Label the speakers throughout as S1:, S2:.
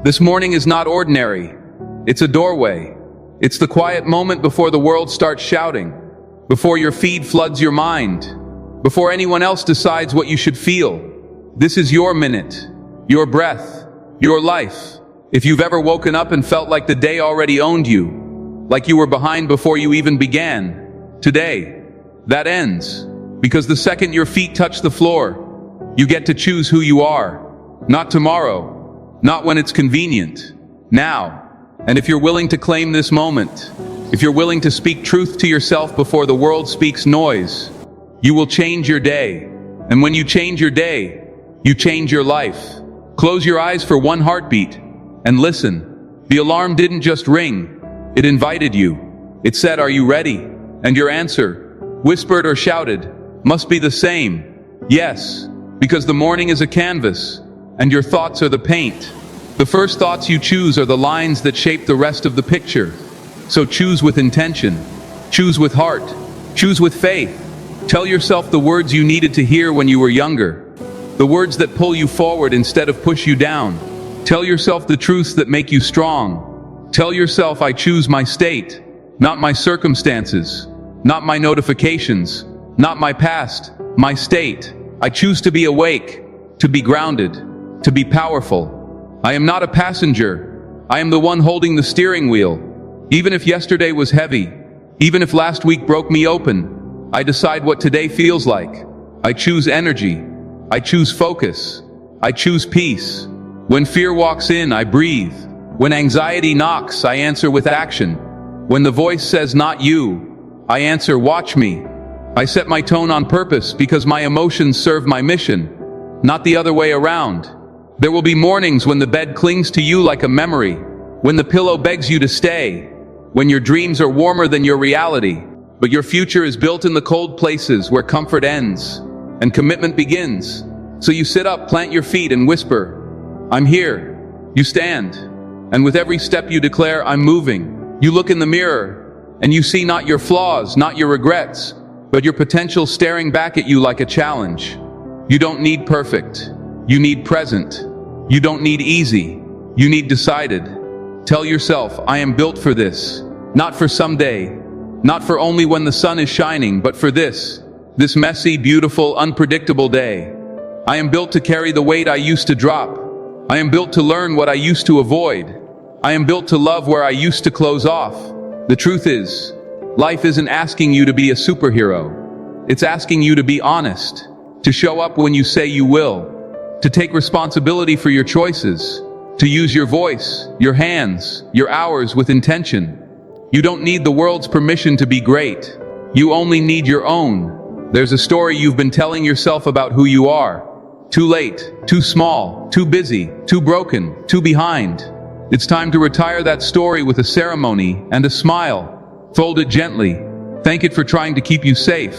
S1: This morning is not ordinary. It's a doorway. It's the quiet moment before the world starts shouting, before your feed floods your mind, before anyone else decides what you should feel. This is your minute, your breath, your life. If you've ever woken up and felt like the day already owned you, like you were behind before you even began, today, that ends. Because the second your feet touch the floor, you get to choose who you are. Not tomorrow, not when it's convenient, now. And if you're willing to claim this moment, if you're willing to speak truth to yourself before the world speaks noise, you will change your day. And when you change your day, you change your life. Close your eyes for one heartbeat and listen. The alarm didn't just ring, it invited you. It said, "Are you ready?" And your answer, whispered or shouted, must be the same. Yes, because the morning is a canvas, and your thoughts are the paint. The first thoughts you choose are the lines that shape the rest of the picture. So choose with intention, choose with heart, choose with faith. Tell yourself the words you needed to hear when you were younger, the words that pull you forward instead of push you down. Tell yourself the truths that make you strong. Tell yourself, I choose my state, not my circumstances, not my notifications, not my past, my state. I choose to be awake, to be grounded, to be powerful. I am not a passenger. I am the one holding the steering wheel. Even if yesterday was heavy, even if last week broke me open, I decide what today feels like. I choose energy. I choose focus. I choose peace. When fear walks in, I breathe. When anxiety knocks, I answer with action. When the voice says, "Not you," I answer, "Watch me." I set my tone on purpose because my emotions serve my mission, not the other way around. There will be mornings when the bed clings to you like a memory, when the pillow begs you to stay, when your dreams are warmer than your reality, but your future is built in the cold places where comfort ends and commitment begins. So you sit up, plant your feet, and whisper, "I'm here." You stand, and with every step you declare, "I'm moving." You look in the mirror, and you see not your flaws, not your regrets, but your potential staring back at you like a challenge. You don't need perfect. You need present. You don't need easy. You need decided. Tell yourself, I am built for this. Not for someday. Not for only when the sun is shining, but for this messy, beautiful, unpredictable day. I am built to carry the weight I used to drop. I am built to learn what I used to avoid. I am built to love where I used to close off. The truth is, life isn't asking you to be a superhero. It's asking you to be honest, to show up when you say you will, to take responsibility for your choices, to use your voice, your hands, your hours with intention. You don't need the world's permission to be great. You only need your own. There's a story you've been telling yourself about who you are. Too late, too small, too busy, too broken, too behind. It's time to retire that story with a ceremony and a smile. Fold it gently. Thank it for trying to keep you safe.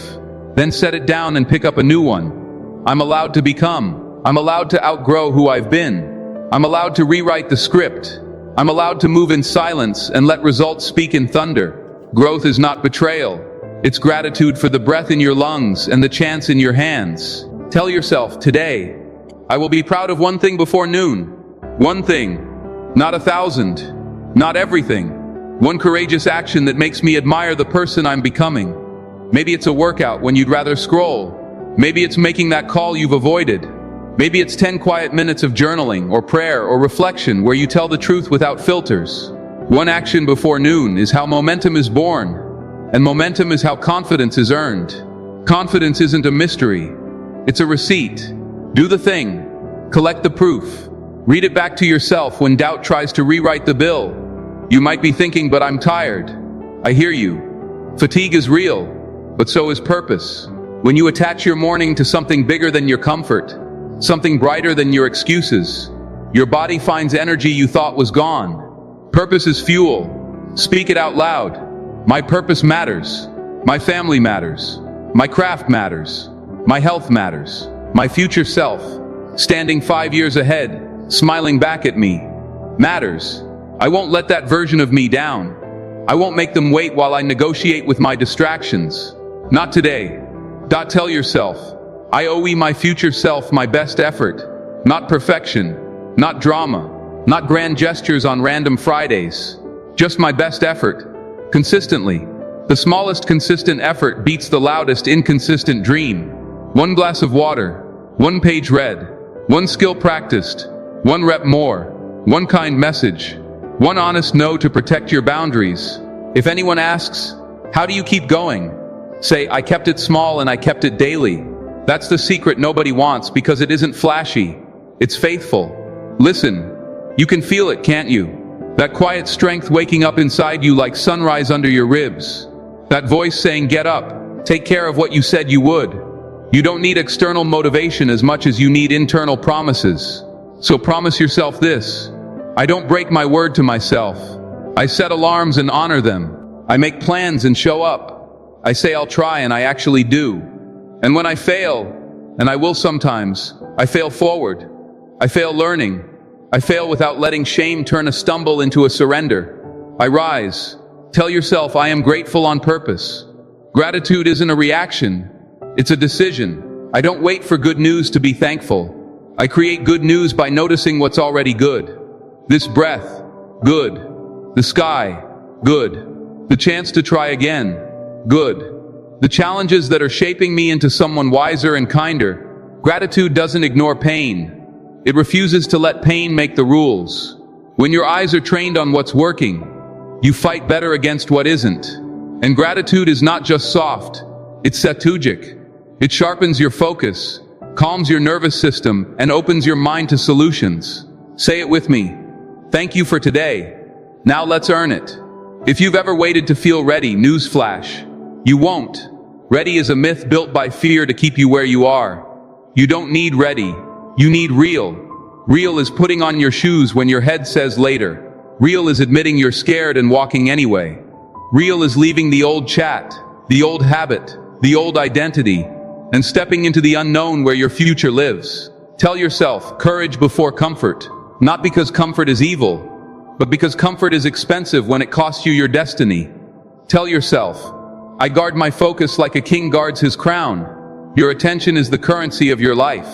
S1: Then set it down and pick up a new one. I'm allowed to become. I'm allowed to outgrow who I've been. I'm allowed to rewrite the script. I'm allowed to move in silence and let results speak in thunder. Growth is not betrayal. It's gratitude for the breath in your lungs and the chance in your hands. Tell yourself, today, I will be proud of one thing before noon. One thing, not 1,000, not everything. One courageous action that makes me admire the person I'm becoming. Maybe it's a workout when you'd rather scroll. Maybe it's making that call you've avoided. Maybe it's 10 quiet minutes of journaling or prayer or reflection where you tell the truth without filters. One action before noon is how momentum is born, and momentum is how confidence is earned. Confidence isn't a mystery. It's a receipt. Do the thing. Collect the proof. Read it back to yourself when doubt tries to rewrite the bill. You might be thinking, but I'm tired. I hear you. Fatigue is real, but so is purpose. When you attach your morning to something bigger than your comfort, something brighter than your excuses, your body finds energy you thought was gone. Purpose is fuel. Speak it out loud. My purpose matters. My family matters. My craft matters. My health matters. My future self, standing 5 years ahead, smiling back at me, matters. I won't let that version of me down. I won't make them wait while I negotiate with my distractions. Not today. Tell yourself, I owe my future self my best effort. Not perfection, not drama, Not grand gestures on random Fridays. Just my best effort. Consistently. The smallest consistent effort beats the loudest inconsistent dream. One glass of water. One page read. One skill practiced. One rep more. One kind message. One honest no to protect your boundaries. If anyone asks, how do you keep going? Say, I kept it small and I kept it daily. That's the secret nobody wants because it isn't flashy. It's faithful. Listen. You can feel it, can't you? That quiet strength waking up inside you like sunrise under your ribs. That voice saying, get up. Take care of what you said you would. You don't need external motivation as much as you need internal promises. So promise yourself this. I don't break my word to myself. I set alarms and honor them. I make plans and show up. I say I'll try and I actually do. And when I fail, and I will sometimes, I fail forward. I fail learning. I fail without letting shame turn a stumble into a surrender. I rise. Tell yourself I am grateful on purpose. Gratitude isn't a reaction. It's a decision. I don't wait for good news to be thankful. I create good news by noticing what's already good. This breath, good. The sky, good. The chance to try again, good. The challenges that are shaping me into someone wiser and kinder. Gratitude doesn't ignore pain. It refuses to let pain make the rules. When your eyes are trained on what's working, you fight better against what isn't. And gratitude is not just soft, it's strategic. It sharpens your focus, calms your nervous system, and opens your mind to solutions. Say it with me. Thank you for today. Now let's earn it. If you've ever waited to feel ready, newsflash, you won't. Ready is a myth built by fear to keep you where you are. You don't need ready. You need real. Real is putting on your shoes when your head says later. Real is admitting you're scared and walking anyway. Real is leaving the old chat, the old habit, the old identity, and stepping into the unknown where your future lives. Tell yourself, courage before comfort. Not because comfort is evil, but because comfort is expensive when it costs you your destiny. Tell yourself, I guard my focus like a king guards his crown. Your attention is the currency of your life.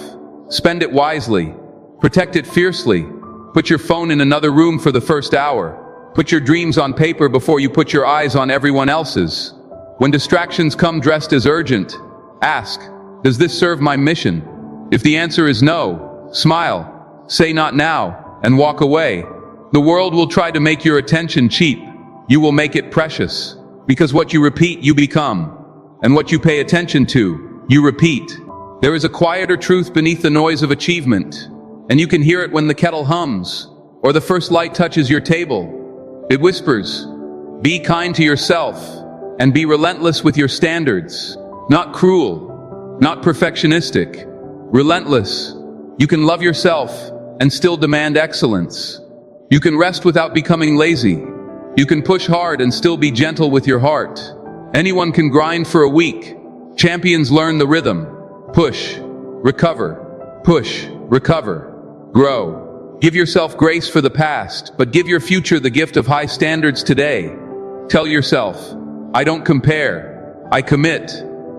S1: Spend it wisely. Protect it fiercely. Put your phone in another room for the first hour. Put your dreams on paper before you put your eyes on everyone else's. When distractions come dressed as urgent, ask, does this serve my mission? If the answer is no, smile, say not now, and walk away. The world will try to make your attention cheap. You will make it precious. Because what you repeat, you become. And what you pay attention to, you repeat. There is a quieter truth beneath the noise of achievement, and you can hear it when the kettle hums, or the first light touches your table. It whispers, be kind to yourself, and be relentless with your standards. Not cruel, not perfectionistic, relentless. You can love yourself and still demand excellence. You can rest without becoming lazy. You can push hard and still be gentle with your heart. Anyone can grind for a week. Champions learn the rhythm. Push, recover, push, recover, grow. Give yourself grace for the past, but give your future the gift of high standards today. Tell yourself, I don't compare, I commit.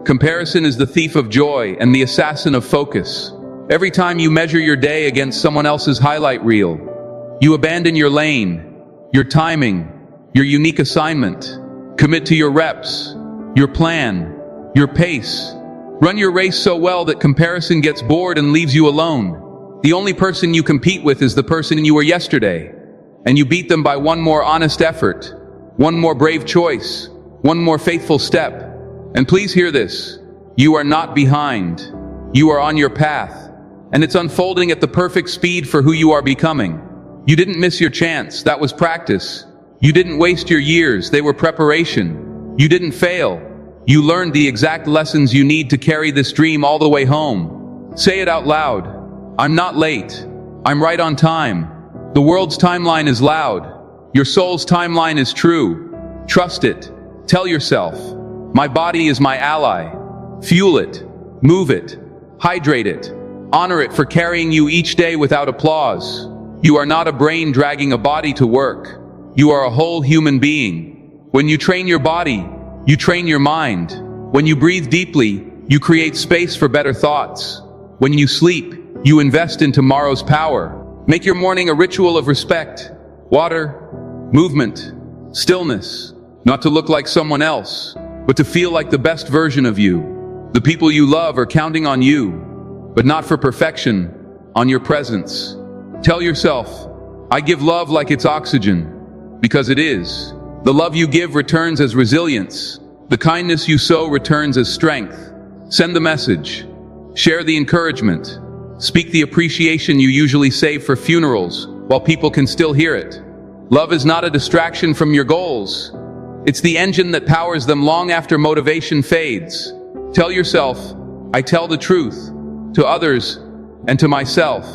S1: Comparison is the thief of joy and the assassin of focus. Every time you measure your day against someone else's highlight reel, you abandon your lane, your timing, your unique assignment. Commit to your reps, your plan, your pace. Run your race so well that comparison gets bored and leaves you alone. The only person you compete with is the person you were yesterday. And you beat them by one more honest effort, one more brave choice, one more faithful step. And please hear this. You are not behind. You are on your path. And it's unfolding at the perfect speed for who you are becoming. You didn't miss your chance. That was practice. You didn't waste your years. They were preparation. You didn't fail. You learned the exact lessons you need to carry this dream all the way home. Say it out loud. I'm not late. I'm right on time. The world's timeline is loud. Your soul's timeline is true. Trust it. Tell yourself, my body is my ally. Fuel it. Move it. Hydrate it. Honor it for carrying you each day without applause. You are not a brain dragging a body to work. You are a whole human being. When you train your body, you train your mind. When you breathe deeply, you create space for better thoughts. When you sleep, you invest in tomorrow's power. Make your morning a ritual of respect, water, movement, stillness, not to look like someone else, but to feel like the best version of you. The people you love are counting on you, but not for perfection, on your presence. Tell yourself, I give love like it's oxygen, because it is. The love you give returns as resilience. The kindness you sow returns as strength. Send the message. Share the encouragement. Speak the appreciation you usually save for funerals, while people can still hear it. Love is not a distraction from your goals. It's the engine that powers them long after motivation fades. Tell yourself, I tell the truth, to others and to myself.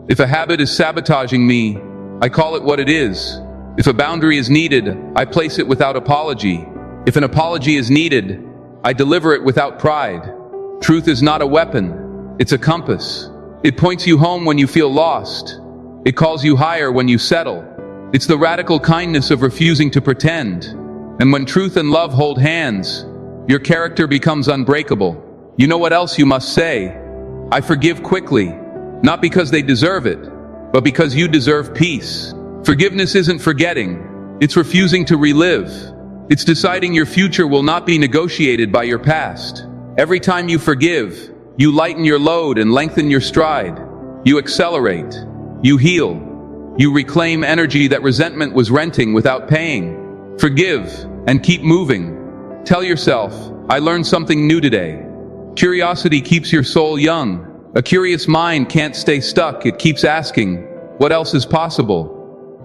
S1: If a habit is sabotaging me, I call it what it is. If a boundary is needed, I place it without apology. If an apology is needed, I deliver it without pride. Truth is not a weapon, it's a compass. It points you home when you feel lost. It calls you higher when you settle. It's the radical kindness of refusing to pretend. And when truth and love hold hands, your character becomes unbreakable. You know what else you must say? I forgive quickly, not because they deserve it, but because you deserve peace. Forgiveness isn't forgetting, it's refusing to relive. It's deciding your future will not be negotiated by your past. Every time you forgive, you lighten your load and lengthen your stride. You accelerate. You heal. You reclaim energy that resentment was renting without paying. Forgive and keep moving. Tell yourself, I learned something new today. Curiosity keeps your soul young. A curious mind can't stay stuck. It keeps asking, what else is possible?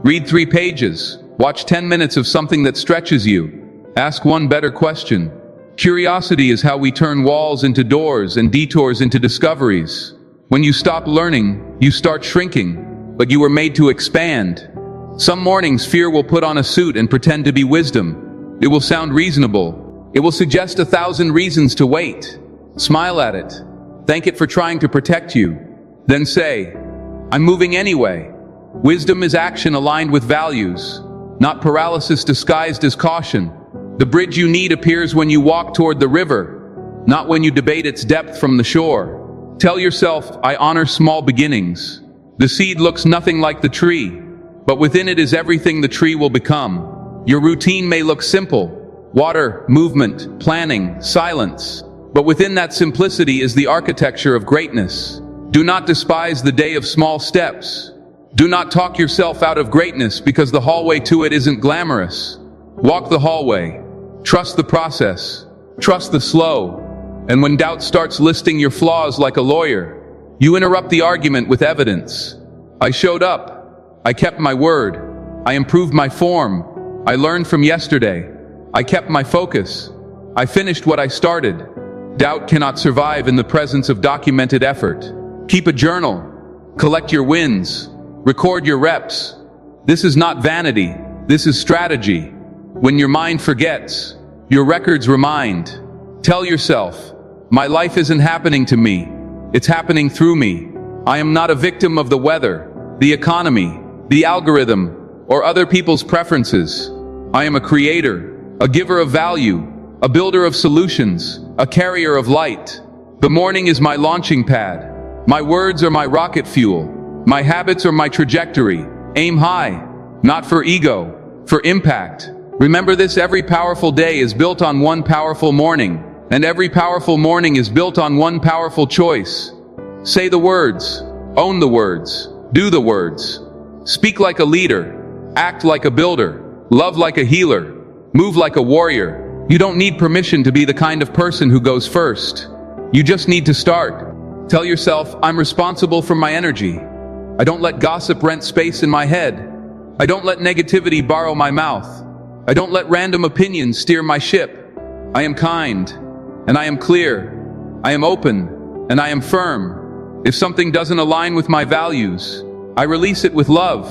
S1: Read 3 pages. Watch 10 minutes of something that stretches you. Ask one better question. Curiosity is how we turn walls into doors and detours into discoveries. When you stop learning, you start shrinking, but you were made to expand. Some mornings fear will put on a suit and pretend to be wisdom. It will sound reasonable. It will suggest 1,000 reasons to wait. Smile at it. Thank it for trying to protect you. Then say, I'm moving anyway. Wisdom is action aligned with values, not paralysis disguised as caution. The bridge you need appears when you walk toward the river, not when you debate its depth from the shore. Tell yourself, I honor small beginnings. The seed looks nothing like the tree, but within it is everything the tree will become. Your routine may look simple: water, movement, planning, silence. But within that simplicity is the architecture of greatness. Do not despise the day of small steps. Do not talk yourself out of greatness because the hallway to it isn't glamorous. Walk the hallway. Trust the process. Trust the slow. And when doubt starts listing your flaws like a lawyer, you interrupt the argument with evidence. I showed up. I kept my word. I improved my form. I learned from yesterday. I kept my focus. I finished what I started. Doubt cannot survive in the presence of documented effort. Keep a journal. Collect your wins. Record your reps. This is not vanity. This is strategy. When your mind forgets, your records remind. Tell yourself, my life isn't happening to me. It's happening through me. I am not a victim of the weather, the economy, the algorithm, or other people's preferences. I am a creator, a giver of value, a builder of solutions, a carrier of light. The morning is my launching pad. My words are my rocket fuel. My habits are my trajectory. Aim high, not for ego, for impact. Remember this: every powerful day is built on one powerful morning, and every powerful morning is built on one powerful choice. Say the words, own the words, do the words. Speak like a leader, act like a builder, love like a healer, move like a warrior. You don't need permission to be the kind of person who goes first. You just need to start. Tell yourself, I'm responsible for my energy. I don't let gossip rent space in my head. I don't let negativity borrow my mouth. I don't let random opinions steer my ship. I am kind, and I am clear. I am open, and I am firm. If something doesn't align with my values, I release it with love.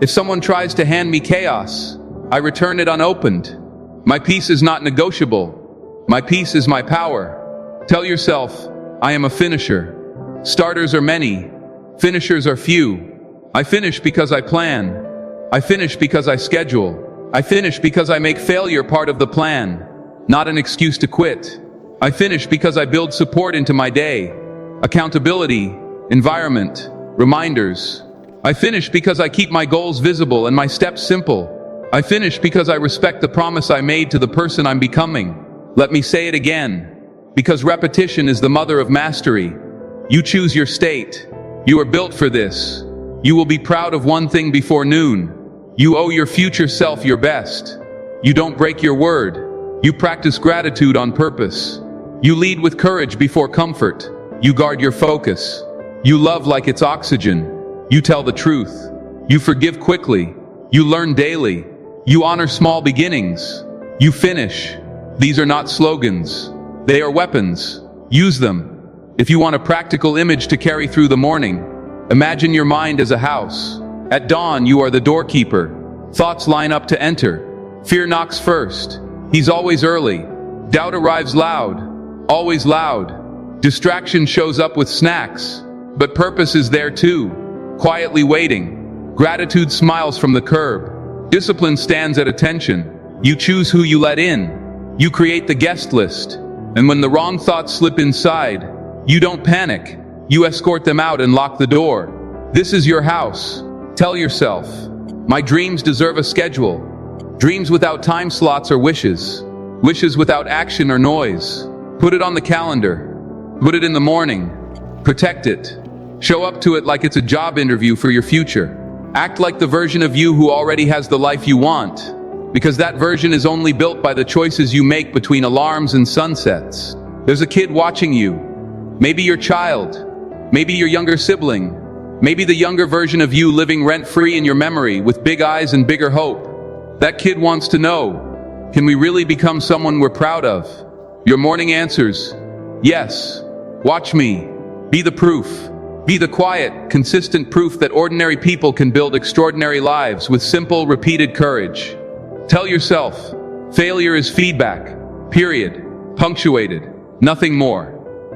S1: If someone tries to hand me chaos, I return it unopened. My peace is not negotiable. My peace is my power. Tell yourself, I am a finisher. Starters are many. Finishers are few. I finish because I plan. I finish because I schedule. I finish because I make failure part of the plan, not an excuse to quit. I finish because I build support into my day. Accountability, environment, reminders. I finish because I keep my goals visible and my steps simple. I finish because I respect the promise I made to the person I'm becoming. Let me say it again. Because repetition is the mother of mastery. You choose your state. You are built for this. You will be proud of one thing before noon. You owe your future self your best. You don't break your word. You practice gratitude on purpose. You lead with courage before comfort. You guard your focus. You love like it's oxygen. You tell the truth. You forgive quickly. You learn daily. You honor small beginnings. You finish. These are not slogans. They are weapons. Use them. If you want a practical image to carry through the morning, imagine your mind as a house. At dawn, you are the doorkeeper. Thoughts line up to enter. Fear knocks first. He's always early. Doubt arrives loud. Always loud. Distraction shows up with snacks. But purpose is there too. Quietly waiting. Gratitude smiles from the curb. Discipline stands at attention. You choose who you let in. You create the guest list. And when the wrong thoughts slip inside, you don't panic. You escort them out and lock the door. This is your house. Tell yourself, my dreams deserve a schedule. Dreams without time slots or wishes. Wishes without action or noise. Put it on the calendar. Put it in the morning. Protect it. Show up to it like it's a job interview for your future. Act like the version of you who already has the life you want. Because that version is only built by the choices you make between alarms and sunsets. There's a kid watching you. Maybe your child. Maybe your younger sibling. Maybe the younger version of you living rent-free in your memory with big eyes and bigger hope. That kid wants to know, can we really become someone we're proud of? Your morning answers, yes. Watch me. Be the proof. Be the quiet, consistent proof that ordinary people can build extraordinary lives with simple, repeated courage. Tell yourself, failure is feedback, period, punctuated, nothing more.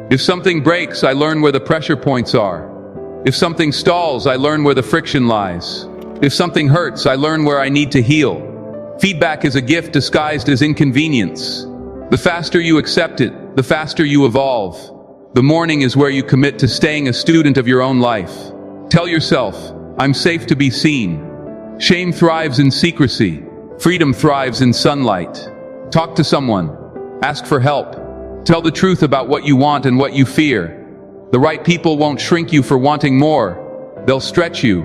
S1: If something breaks, I learn where the pressure points are. If something stalls, I learn where the friction lies. If something hurts, I learn where I need to heal. Feedback is a gift disguised as inconvenience. The faster you accept it, the faster you evolve. The morning is where you commit to staying a student of your own life. Tell yourself, I'm safe to be seen. Shame thrives in secrecy. Freedom thrives in sunlight. Talk to someone. Ask for help. Tell the truth about what you want and what you fear. The right people won't shrink you for wanting more. They'll stretch you.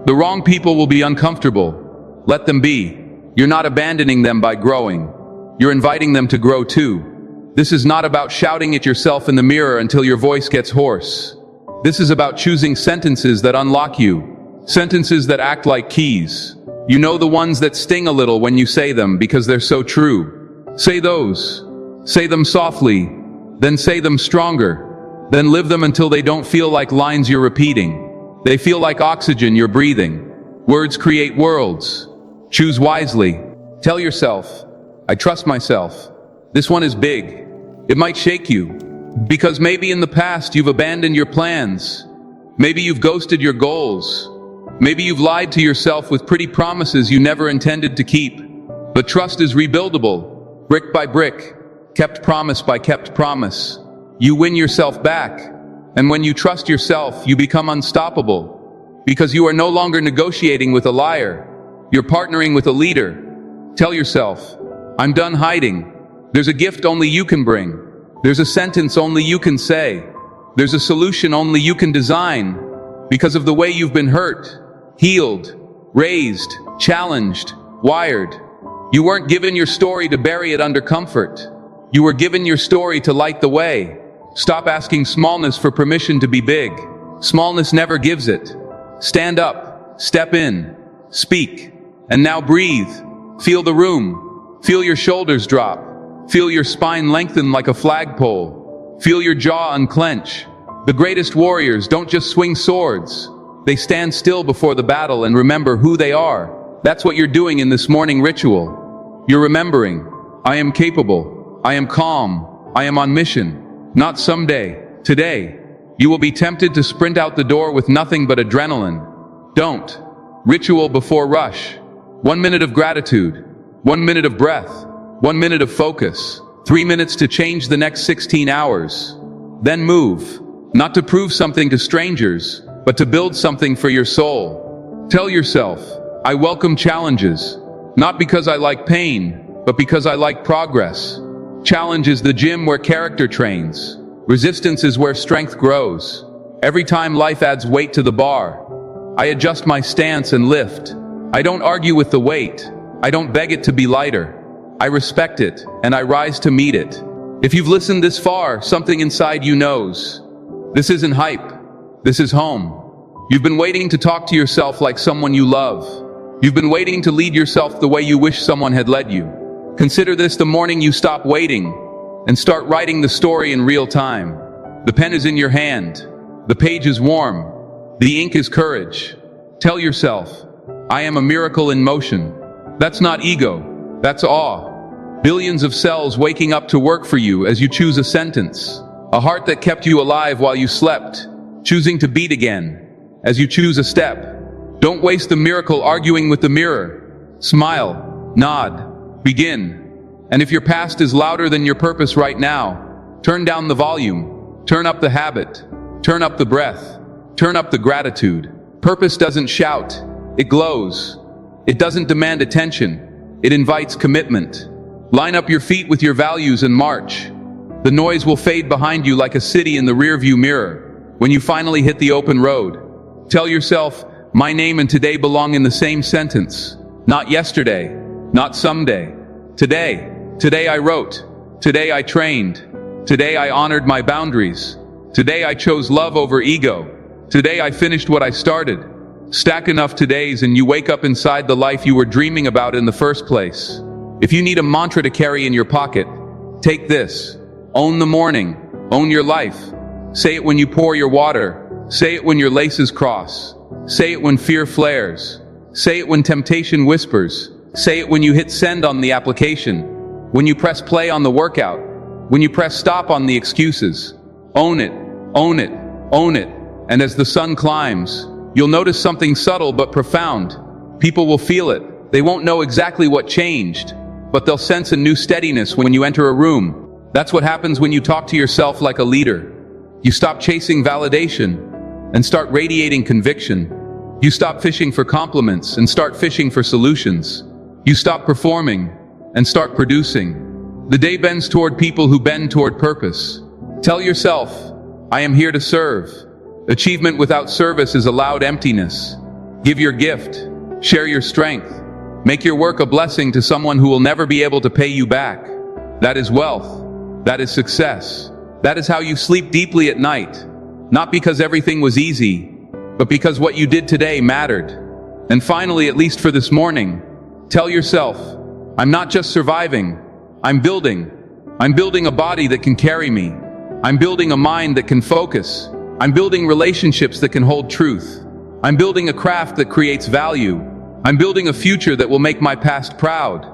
S1: The wrong people will be uncomfortable. Let them be. You're not abandoning them by growing. You're inviting them to grow too. This is not about shouting at yourself in the mirror until your voice gets hoarse. This is about choosing sentences that unlock you. Sentences that act like keys. You know, the ones that sting a little when you say them because they're so true. Say those. Say them softly. Then say them stronger. Then live them until they don't feel like lines you're repeating. They feel like oxygen you're breathing. Words create worlds. Choose wisely. Tell yourself, I trust myself. This one is big. It might shake you. Because maybe in the past you've abandoned your plans. Maybe you've ghosted your goals. Maybe you've lied to yourself with pretty promises you never intended to keep. But trust is rebuildable. Brick by brick. Kept promise by kept promise. You win yourself back. And when you trust yourself, you become unstoppable. Because you are no longer negotiating with a liar. You're partnering with a leader. Tell yourself, I'm done hiding. There's a gift only you can bring. There's a sentence only you can say. There's a solution only you can design. Because of the way you've been hurt, healed, raised, challenged, wired. You weren't given your story to bury it under comfort. You were given your story to light the way. Stop asking smallness for permission to be big. Smallness never gives it. Stand up, step in, speak, and now breathe. Feel the room. Feel your shoulders drop. Feel your spine lengthen like a flagpole. Feel your jaw unclench. The greatest warriors don't just swing swords. They stand still before the battle and remember who they are. That's what you're doing in this morning ritual. You're remembering, I am capable. I am calm. I am on mission. Not someday. Today. You will be tempted to sprint out the door with nothing but adrenaline. Don't. Ritual before rush. 1 minute of gratitude. 1 minute of breath. 1 minute of focus. 3 minutes to change the next 16 hours. Then move. Not to prove something to strangers, but to build something for your soul. Tell yourself, I welcome challenges, not because I like pain, but because I like progress. Challenge is the gym where character trains. Resistance is where strength grows. Every time life adds weight to the bar, I adjust my stance and lift. I don't argue with the weight. I don't beg it to be lighter. I respect it, and I rise to meet it. If you've listened this far, something inside you knows. This isn't hype. This is home. You've been waiting to talk to yourself like someone you love. You've been waiting to lead yourself the way you wish someone had led you. Consider this the morning you stop waiting and start writing the story in real time. The pen is in your hand. The page is warm. The ink is courage. Tell yourself, I am a miracle in motion. That's not ego. That's awe. Billions of cells waking up to work for you as you choose a sentence. A heart that kept you alive while you slept, choosing to beat again as you choose a step. Don't waste the miracle arguing with the mirror. Smile, nod, begin. And if your past is louder than your purpose right now, turn down the volume, turn up the habit, turn up the breath, turn up the gratitude. Purpose doesn't shout, it glows. It doesn't demand attention, it invites commitment. Line up your feet with your values and march. The noise will fade behind you like a city in the rearview mirror when you finally hit the open road. Tell yourself, my name and today belong in the same sentence. Not yesterday, not someday. Today. Today I wrote. Today I trained. Today I honored my boundaries. Today I chose love over ego. Today I finished what I started. Stack enough todays and you wake up inside the life you were dreaming about in the first place. If you need a mantra to carry in your pocket, take this. Own the morning. Own your life. Say it when you pour your water. Say it when your laces cross. Say it when fear flares. Say it when temptation whispers. Say it when you hit send on the application. When you press play on the workout. When you press stop on the excuses. Own it. Own it. Own it. And as the sun climbs, you'll notice something subtle but profound. People will feel it. They won't know exactly what changed, but they'll sense a new steadiness when you enter a room. That's what happens when you talk to yourself like a leader. You stop chasing validation and start radiating conviction. You stop fishing for compliments and start fishing for solutions. You stop performing and start producing. The day bends toward people who bend toward purpose. Tell yourself, I am here to serve. Achievement without service is a loud emptiness. Give your gift. Share your strength. Make your work a blessing to someone who will never be able to pay you back. That is wealth. That is success. That is how you sleep deeply at night. Not because everything was easy, but because what you did today mattered. And finally, at least for this morning, tell yourself, I'm not just surviving, I'm building. I'm building a body that can carry me. I'm building a mind that can focus. I'm building relationships that can hold truth. I'm building a craft that creates value. I'm building a future that will make my past proud.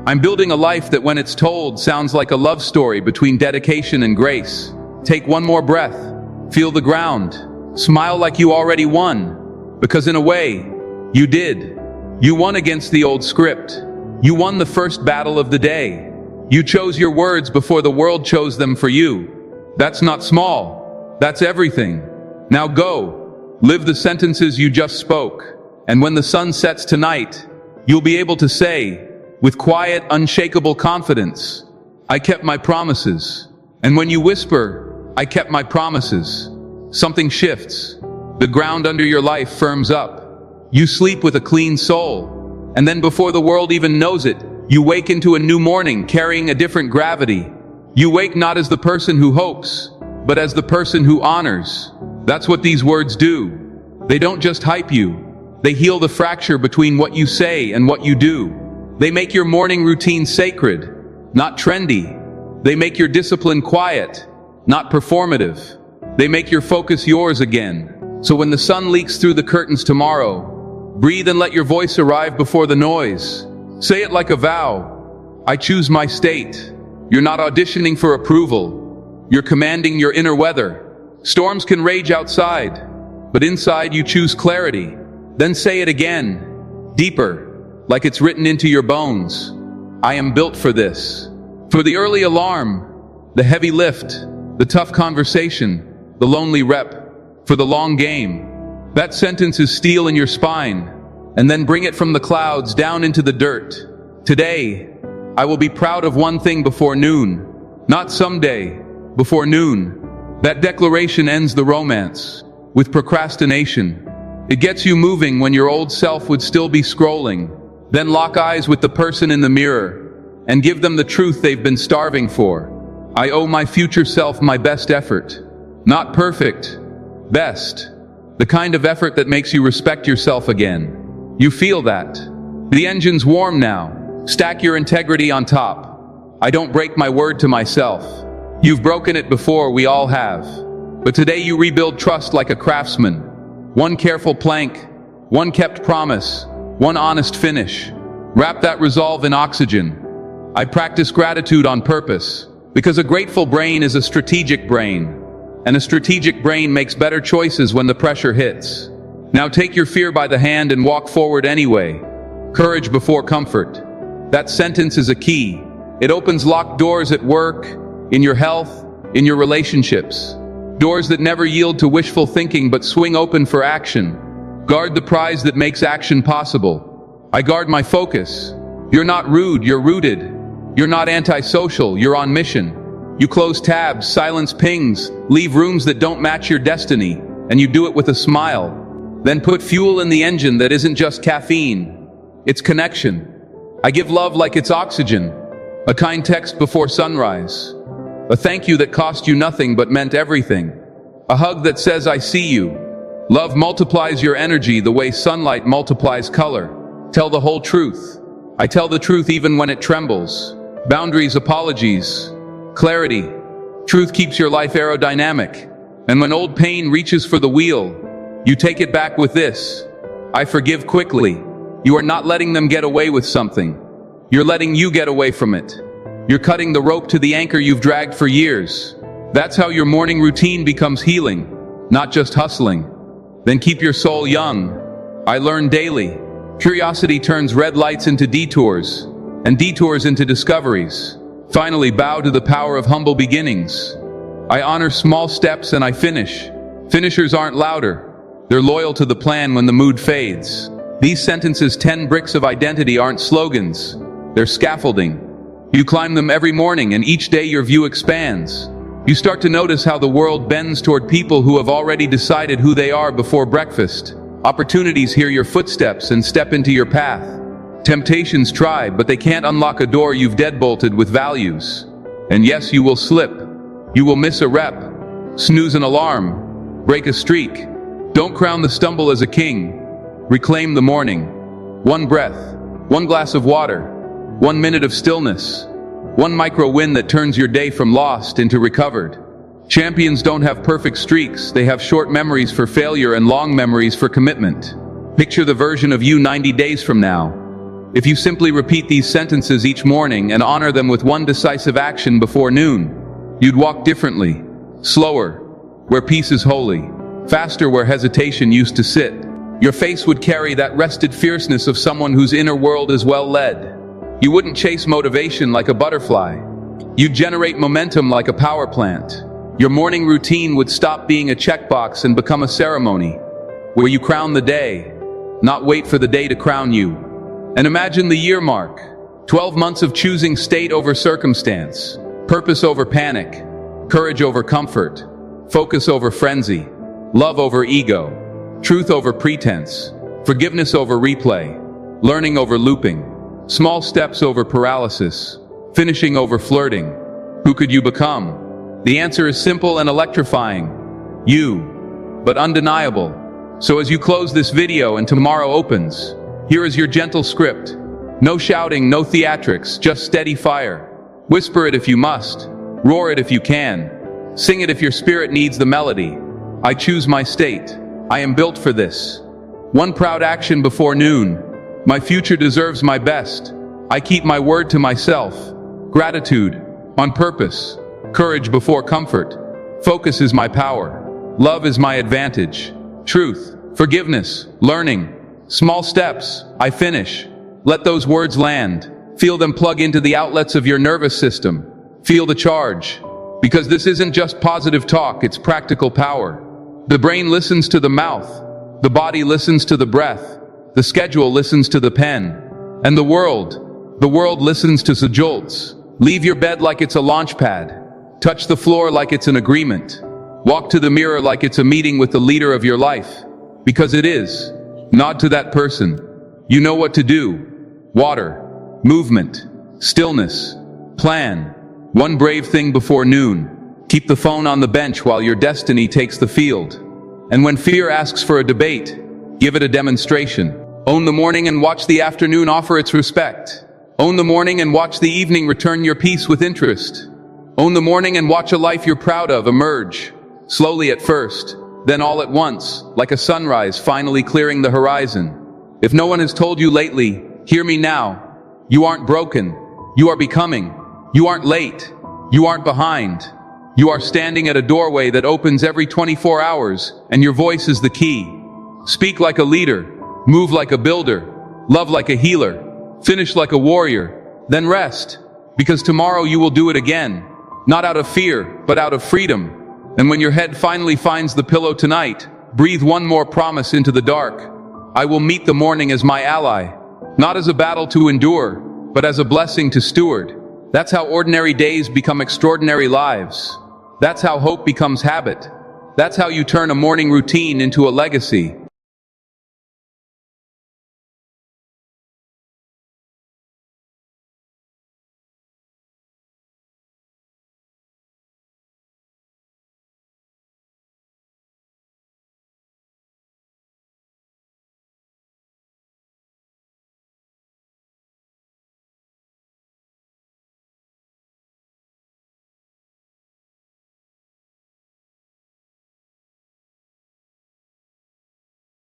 S1: I'm building a life that when it's told sounds like a love story between dedication and grace. Take one more breath. Feel the ground. Smile like you already won. Because in a way, you did. You won against the old script. You won the first battle of the day. You chose your words before the world chose them for you. That's not small. That's everything. Now go. Live the sentences you just spoke. And when the sun sets tonight, you'll be able to say, with quiet, unshakable confidence, I kept my promises. And when you whisper, I kept my promises, something shifts. The ground under your life firms up. You sleep with a clean soul. And then before the world even knows it, you wake into a new morning carrying a different gravity. You wake not as the person who hopes, but as the person who honors. That's what these words do. They don't just hype you. They heal the fracture between what you say and what you do. They make your morning routine sacred, not trendy. They make your discipline quiet, not performative. They make your focus yours again. So when the sun leaks through the curtains tomorrow, breathe and let your voice arrive before the noise. Say it like a vow. I choose my state. You're not auditioning for approval. You're commanding your inner weather. Storms can rage outside, but inside you choose clarity. Then say it again, deeper, like it's written into your bones. I am built for this. For the early alarm, the heavy lift, the tough conversation, the lonely rep, for the long game. That sentence is steel in your spine. and then bring it from the clouds down into the dirt. Today, I will be proud of one thing before noon. Not someday, before noon. That declaration ends the romance with procrastination. It gets you moving when your old self would still be scrolling. Then lock eyes with the person in the mirror and give them the truth they've been starving for. I owe my future self my best effort. Not perfect, best. The kind of effort that makes you respect yourself again. You feel that. The engine's warm now. Stack your integrity on top. I don't break my word to myself. You've broken it before, we all have. But today you rebuild trust like a craftsman. One careful plank, one kept promise, one honest finish. Wrap that resolve in oxygen. I practice gratitude on purpose, because a grateful brain is a strategic brain, and a strategic brain makes better choices when the pressure hits. Now take your fear by the hand and walk forward anyway. Courage before comfort. That sentence is a key. It opens locked doors at work, in your health, in your relationships. Doors that never yield to wishful thinking but swing open for action. Guard the prize that makes action possible. I guard my focus. You're not rude, you're rooted. You're not antisocial, you're on mission. You close tabs, silence pings, leave rooms that don't match your destiny, and you do it with a smile. Then put fuel in the engine that isn't just caffeine. It's connection. I give love like it's oxygen. A kind text before sunrise. A thank you that cost you nothing but meant everything. A hug that says I see you. Love multiplies your energy the way sunlight multiplies color. Tell the whole truth. I tell the truth even when it trembles. Boundaries, apologies, clarity. Truth keeps your life aerodynamic. And when old pain reaches for the wheel, you take it back with this. I forgive quickly. You are not letting them get away with something. You're letting you get away from it. You're cutting the rope to the anchor you've dragged for years. That's how your morning routine becomes healing, not just hustling. Then keep your soul young. I learn daily. Curiosity turns red lights into detours, and detours into discoveries. Finally, bow to the power of humble beginnings. I honor small steps and I finish. Finishers aren't louder. They're loyal to the plan when the mood fades. These sentences, 10 bricks of identity, aren't slogans. They're scaffolding. You climb them every morning, and each day your view expands. You start to notice how the world bends toward people who have already decided who they are before breakfast. Opportunities hear your footsteps and step into your path. Temptations try, but they can't unlock a door you've deadbolted with values. And yes, you will slip. You will miss a rep, snooze an alarm, break a streak. Don't crown the stumble as a king. Reclaim the morning. One breath, one glass of water, 1 minute of stillness, one micro win that turns your day from lost into recovered. Champions don't have perfect streaks, they have short memories for failure and long memories for commitment. Picture the version of you 90 days from now. If you simply repeat these sentences each morning and honor them with one decisive action before noon, you'd walk differently, slower, where peace is holy, faster where hesitation used to sit. Your face would carry that rested fierceness of someone whose inner world is well led. You wouldn't chase motivation like a butterfly. You'd generate momentum like a power plant. Your morning routine would stop being a checkbox and become a ceremony, where you crown the day, not wait for the day to crown you. And imagine the year mark. 12 months of choosing state over circumstance, purpose over panic, courage over comfort, focus over frenzy, love over ego, truth over pretense, forgiveness over replay, learning over looping. Small steps over paralysis, finishing over flirting. Who could you become? The answer is simple and electrifying. You, but undeniable. So as you close this video and tomorrow opens, here is your gentle script. No shouting, no theatrics, just steady fire. Whisper it if you must. Roar it if you can. Sing it if your spirit needs the melody. I choose my state. I am built for this. One proud action before noon. My future deserves my best. I keep my word to myself. Gratitude, on purpose. Courage before comfort. Focus is my power. Love is my advantage. Truth, forgiveness, learning. Small steps, I finish. Let those words land. Feel them plug into the outlets of your nervous system. Feel the charge. Because this isn't just positive talk, it's practical power. The brain listens to the mouth. The body listens to the breath. The schedule listens to the pen. And the world listens to the jolts. Leave your bed like it's a launch pad. Touch the floor like it's an agreement. Walk to the mirror like it's a meeting with the leader of your life. Because it is. Nod to that person. You know what to do. Water. Movement. Stillness. Plan. One brave thing before noon. Keep the phone on the bench while your destiny takes the field. And when fear asks for a debate, give it a demonstration. Own the morning and watch the afternoon offer its respect. Own the morning and watch the evening return your peace with interest. Own the morning and watch a life you're proud of emerge. Slowly at first, then all at once, like a sunrise finally clearing the horizon. If no one has told you lately, hear me now. You aren't broken. You are becoming. You aren't late. You aren't behind. You are standing at a doorway that opens every 24 hours, and your voice is the key. Speak like a leader. Move like a builder. Love like a healer. Finish like a warrior. Then rest. Because tomorrow you will do it again. Not out of fear, but out of freedom. And when your head finally finds the pillow tonight, breathe one more promise into the dark. I will meet the morning as my ally. Not as a battle to endure, but as a blessing to steward. That's how ordinary days become extraordinary lives. That's how hope becomes habit. That's how you turn a morning routine into a legacy.